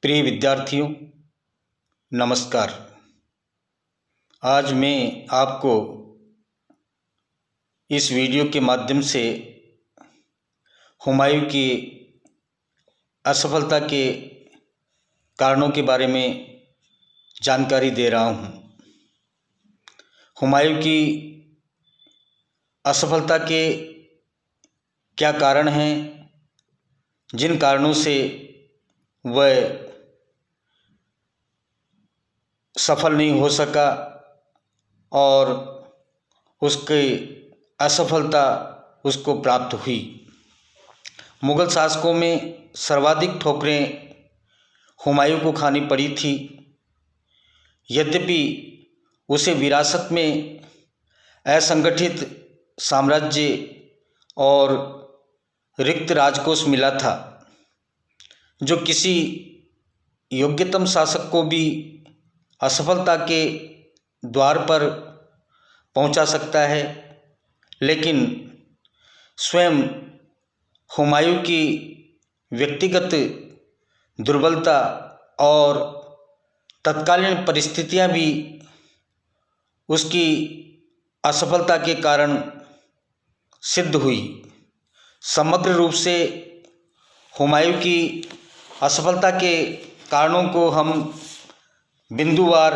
प्रिय विद्यार्थियों, नमस्कार। आज मैं आपको इस वीडियो के माध्यम से हुमायूं की असफलता के कारणों के बारे में जानकारी दे रहा हूँ। हुमायूं की असफलता के क्या कारण हैं, जिन कारणों से वह सफल नहीं हो सका और उसकी असफलता उसको प्राप्त हुई। मुग़ल शासकों में सर्वाधिक ठोकरें हुमायूं को खानी पड़ी थी। यद्यपि उसे विरासत में असंगठित साम्राज्य और रिक्त राजकोष मिला था, जो किसी योग्यतम शासक को भी असफलता के द्वार पर पहुंचा सकता है। लेकिन स्वयं हुमायूं की व्यक्तिगत दुर्बलता और तत्कालीन परिस्थितियां भी उसकी असफलता के कारण सिद्ध हुई। समग्र रूप से हुमायूं की असफलता के कारणों को हम बिंदुवार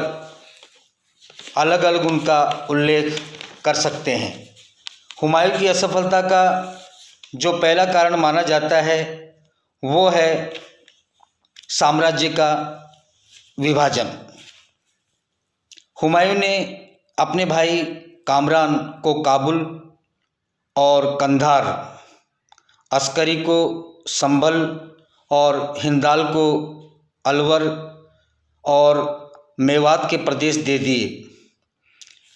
अलग अलग उनका उल्लेख कर सकते हैं। हुमायूं की असफलता का जो पहला कारण माना जाता है वो है साम्राज्य का विभाजन। हुमायूं ने अपने भाई कामरान को काबुल और कंधार, अस्करी को संभल और हिंदाल को अलवर और मेवात के प्रदेश दे दिए।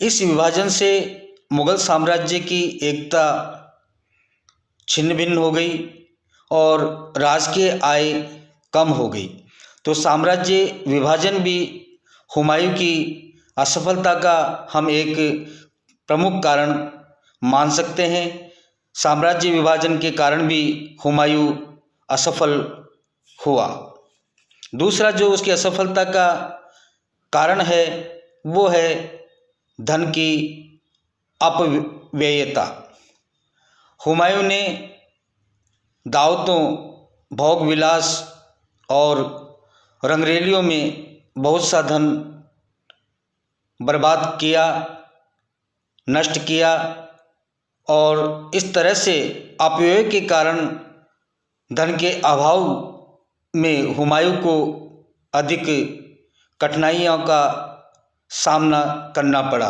इस विभाजन से मुग़ल साम्राज्य की एकता छिन्न भिन्न हो गई और राजकीय आय कम हो गई। तो साम्राज्य विभाजन भी हुमायूं की असफलता का हम एक प्रमुख कारण मान सकते हैं। साम्राज्य विभाजन के कारण भी हुमायूं असफल हुआ। दूसरा जो उसकी असफलता का कारण है वो है धन की अपव्ययता। हुमायूं ने दावतों, भोग विलास और रंगरेलियों में बहुत सा धन बर्बाद किया, नष्ट किया और इस तरह से अपव्यय के कारण धन के अभाव में हुमायूं को अधिक कठिनाइयों का सामना करना पड़ा।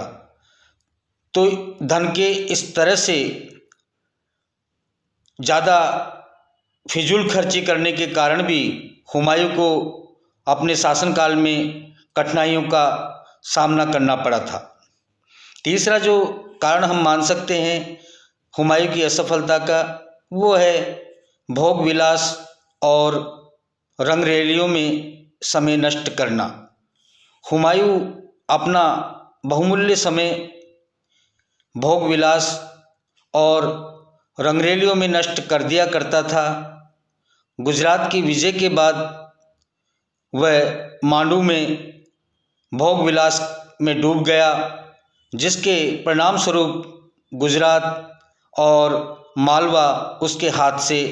तो धन के इस तरह से ज़्यादा फिजूल खर्ची करने के कारण भी हुमायूं को अपने शासनकाल में कठिनाइयों का सामना करना पड़ा था। तीसरा जो कारण हम मान सकते हैं हुमायूं की असफलता का वो है भोग विलास और रंगरेलियों में समय नष्ट करना। हुमायूं अपना बहुमूल्य समय भोग विलास और रंगरेलियों में नष्ट कर दिया करता था। गुजरात की विजय के बाद वह मांडू में भोग विलास में डूब गया, जिसके परिणाम स्वरूप गुजरात और मालवा उसके हाथ से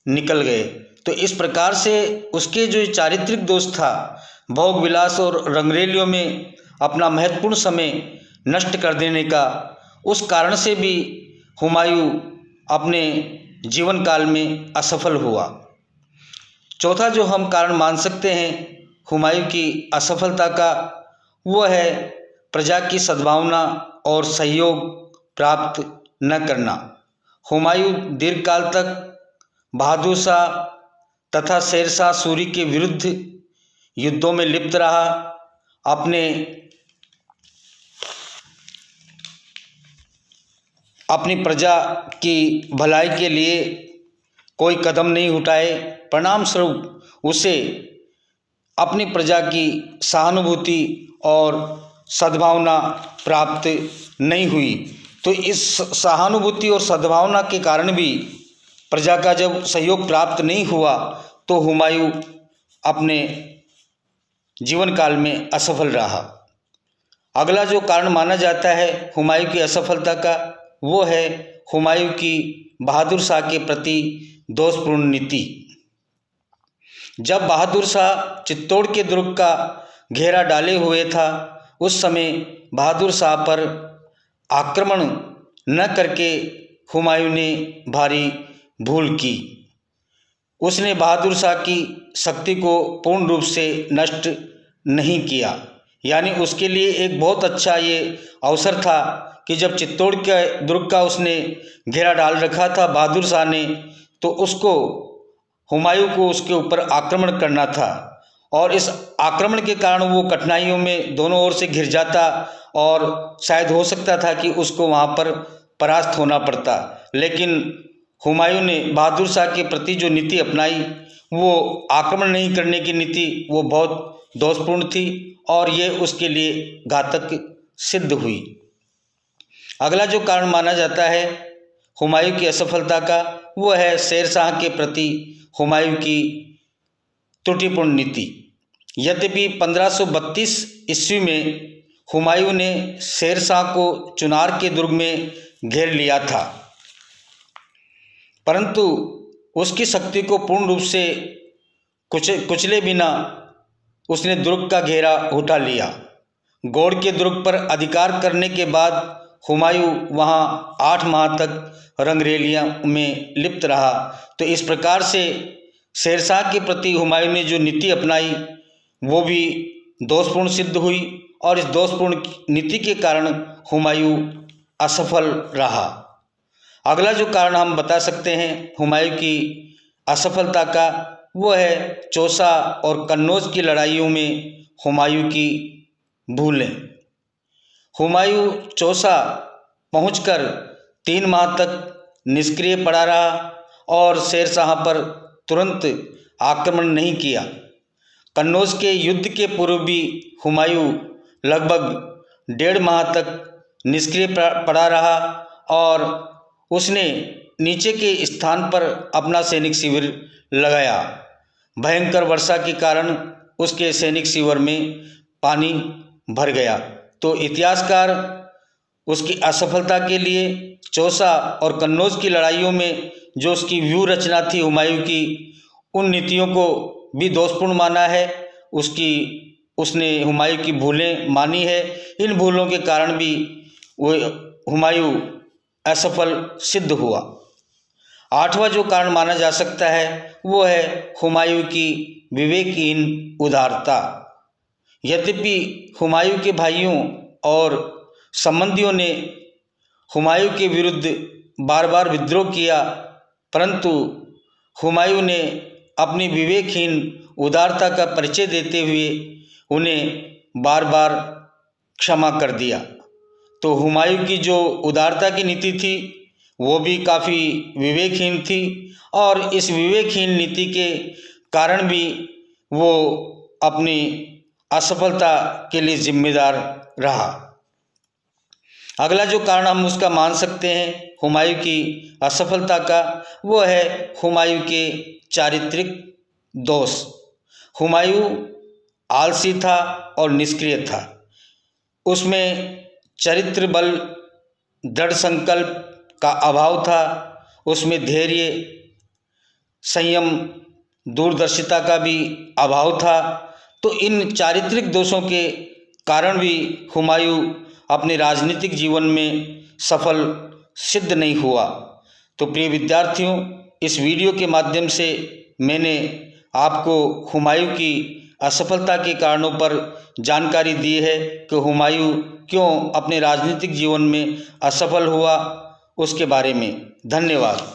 निकल गए। तो इस प्रकार से उसके जो चारित्रिक दोष था, भोग विलास और रंगरेलियों में अपना महत्वपूर्ण समय नष्ट कर देने का, उस कारण से भी हुमायूं अपने जीवन काल में असफल हुआ। चौथा जो हम कारण मान सकते हैं हुमायूं की असफलता का वो है प्रजा की सद्भावना और सहयोग प्राप्त न करना। हुमायूं दीर्घकाल तक बहादुर शाह तथा शेर शाह सूरी के विरुद्ध युद्धों में लिप्त रहा। अपनी प्रजा की भलाई के लिए कोई कदम नहीं उठाए। परिणाम स्वरूप उसे अपनी प्रजा की सहानुभूति और सद्भावना प्राप्त नहीं हुई। तो इस सहानुभूति और सद्भावना के कारण भी प्रजा का जब सहयोग प्राप्त नहीं हुआ तो हुमायूं अपने जीवन काल में असफल रहा। अगला जो कारण माना जाता है हुमायूं की असफलता का, वो है हुमायूं की बहादुर शाह के प्रति दोषपूर्ण नीति। जब बहादुर शाह चित्तौड़ के दुर्ग का घेरा डाले हुए था, उस समय बहादुर शाह पर आक्रमण न करके हुमायूं ने भारी भूल की। उसने बहादुर शाह की शक्ति को पूर्ण रूप से नष्ट नहीं किया। यानी उसके लिए एक बहुत अच्छा ये अवसर था कि जब चित्तौड़ के दुर्ग का उसने घेरा डाल रखा था बहादुर शाह ने, तो उसको हुमायूं को उसके ऊपर आक्रमण करना था और इस आक्रमण के कारण वो कठिनाइयों में दोनों ओर से घिर जाता और शायद हो सकता था कि उसको वहाँ पर परास्त होना पड़ता। लेकिन हुमायूं ने बहादुर शाह के प्रति जो नीति अपनाई, वो आक्रमण नहीं करने की नीति, वो बहुत दोषपूर्ण थी और ये उसके लिए घातक सिद्ध हुई। अगला जो कारण माना जाता है हुमायूं की असफलता का, वो है शेर शाह के प्रति हुमायूं की त्रुटिपूर्ण नीति। यद्यपि 1532 ईस्वी में हुमायूं ने शेर शाह को चुनार के दुर्ग में घेर लिया था, परंतु उसकी शक्ति को पूर्ण रूप से कुचले बिना उसने दुर्ग का घेरा उठा लिया। गौड़ के दुर्ग पर अधिकार करने के बाद हुमायूं वहां 8 माह तक रंगरेलियां में लिप्त रहा। तो इस प्रकार से शेरशाह के प्रति हुमायूं ने जो नीति अपनाई वो भी दोषपूर्ण सिद्ध हुई और इस दोषपूर्ण नीति के कारण हुमायूं असफल रहा। अगला जो कारण हम बता सकते हैं हुमायूं की असफलता का, वो है चौसा और कन्नौज की लड़ाइयों में हुमायूं की भूलें। हुमायूं चौसा पहुंचकर 3 माह तक निष्क्रिय पड़ा रहा और शेरशाह पर तुरंत आक्रमण नहीं किया। कन्नौज के युद्ध के पूर्व भी हुमायूं लगभग 1.5 माह तक निष्क्रिय पड़ा रहा और उसने नीचे के स्थान पर अपना सैनिक शिविर लगाया। भयंकर वर्षा के कारण उसके सैनिक शिविर में पानी भर गया। तो इतिहासकार उसकी असफलता के लिए चौसा और कन्नौज की लड़ाइयों में जो उसकी व्यूह रचना थी हुमायूं की, उन नीतियों को भी दोषपूर्ण माना है। उसने हुमायूं की भूलें मानी है। इन भूलों के कारण भी वो हुमायूं असफल सिद्ध हुआ। 8वां जो कारण माना जा सकता है वो है हुमायूं की विवेकहीन उदारता। यद्यपि हुमायूं के भाइयों और संबंधियों ने हुमायूं के विरुद्ध बार बार विद्रोह किया, परंतु हुमायूं ने अपनी विवेकहीन उदारता का परिचय देते हुए उन्हें बार बार क्षमा कर दिया। तो हुमायूं की जो उदारता की नीति थी वो भी काफ़ी विवेकहीन थी और इस विवेकहीन नीति के कारण भी वो अपनी असफलता के लिए जिम्मेदार रहा। अगला जो कारण हम उसका मान सकते हैं हुमायूं की असफलता का, वो है हुमायूं के चारित्रिक दोष। हुमायूं आलसी था और निष्क्रिय था। उसमें चरित्र बल, दृढ़ संकल्प का अभाव था। उसमें धैर्य, संयम, दूरदर्शिता का भी अभाव था। तो इन चारित्रिक दोषों के कारण भी हुमायूं अपने राजनीतिक जीवन में सफल सिद्ध नहीं हुआ। तो प्रिय विद्यार्थियों, इस वीडियो के माध्यम से मैंने आपको हुमायूं की असफलता के कारणों पर जानकारी दी है कि हुमायूं क्यों अपने राजनीतिक जीवन में असफल हुआ, उसके बारे में। धन्यवाद।